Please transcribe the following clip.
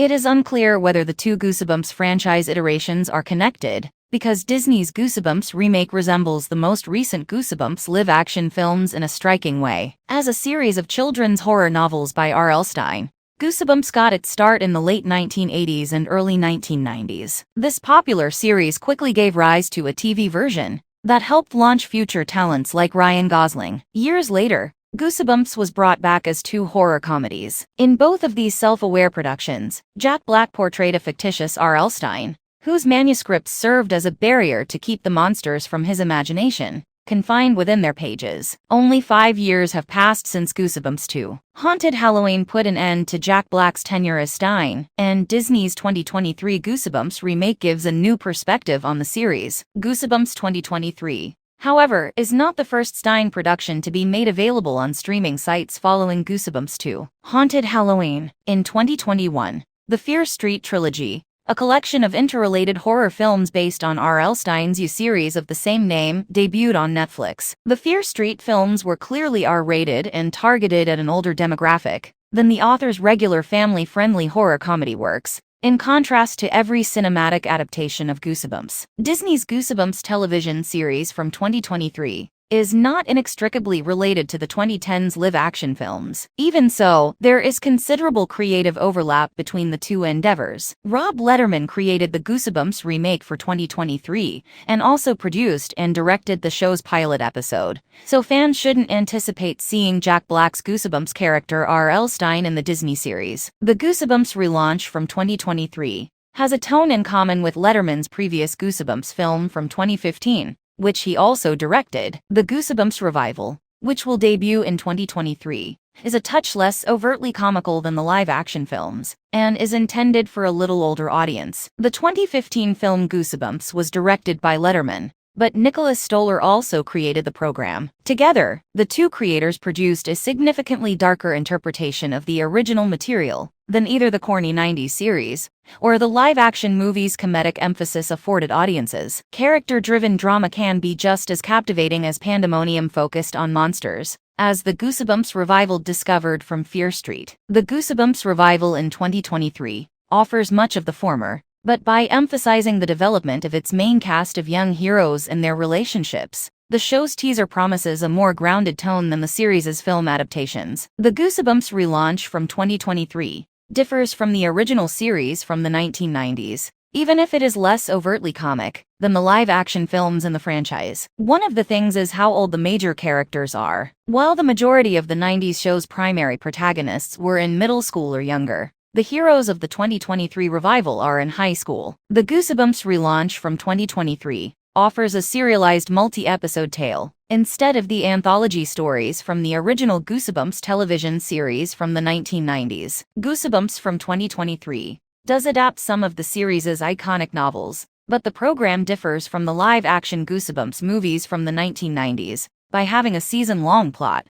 It is unclear whether the two Goosebumps franchise iterations are connected, because Disney's Goosebumps remake resembles the most recent Goosebumps live-action films in a striking way. As a series of children's horror novels by R.L. Stine, Goosebumps got its start in the late 1980s and early 1990s. This popular series quickly gave rise to a TV version that helped launch future talents like Ryan Gosling. Years later, Goosebumps was brought back as two horror comedies. In both of these self-aware productions, Jack Black portrayed a fictitious R.L. Stine, whose manuscripts served as a barrier to keep the monsters from his imagination confined within their pages. Only 5 years have passed since Goosebumps 2. Haunted Halloween put an end to Jack Black's tenure as Stine, and Disney's 2023 Goosebumps remake gives a new perspective on the series. Goosebumps 2023, however, is not the first Stine production to be made available on streaming sites following Goosebumps 2. Haunted Halloween. In 2021, the Fear Street Trilogy, a collection of interrelated horror films based on R.L. Stine's series of the same name, debuted on Netflix. The Fear Street films were clearly R-rated and targeted at an older demographic than the author's regular family-friendly horror comedy works, in contrast to every cinematic adaptation of Goosebumps. Disney's Goosebumps television series from 2023 is not inextricably related to the 2010s live-action films. Even so, there is considerable creative overlap between the two endeavors. Rob Letterman created the Goosebumps remake for 2023, and also produced and directed the show's pilot episode, so fans shouldn't anticipate seeing Jack Black's Goosebumps character R.L. Stine in the Disney series. The Goosebumps relaunch from 2023 has a tone in common with Letterman's previous Goosebumps film from 2015, which he also directed. The Goosebumps revival, which will debut in 2023, is a touch less overtly comical than the live-action films, and is intended for a little older audience. The 2015 film Goosebumps was directed by Letterman, but Nicholas Stoller also created the program. Together, the two creators produced a significantly darker interpretation of the original material than either the corny 90s series or the live-action movie's comedic emphasis afforded audiences. Character-driven drama can be just as captivating as pandemonium focused on monsters, as the Goosebumps revival discovered from Fear Street. The Goosebumps revival in 2023 offers much of the former, but by emphasizing the development of its main cast of young heroes and their relationships, the show's teaser promises a more grounded tone than the series' film adaptations. The Goosebumps relaunch from 2023 differs from the original series from the 1990s, even if it is less overtly comic than the live-action films in the franchise. One of the things is how old the major characters are. While the majority of the 90s show's primary protagonists were in middle school or younger, the heroes of the 2023 revival are in high school. The Goosebumps relaunch from 2023 offers a serialized multi-episode tale, instead of the anthology stories from the original Goosebumps television series from the 1990s. Goosebumps from 2023 does adapt some of the series' iconic novels, but the program differs from the live-action Goosebumps movies from the 1990s by having a season-long plot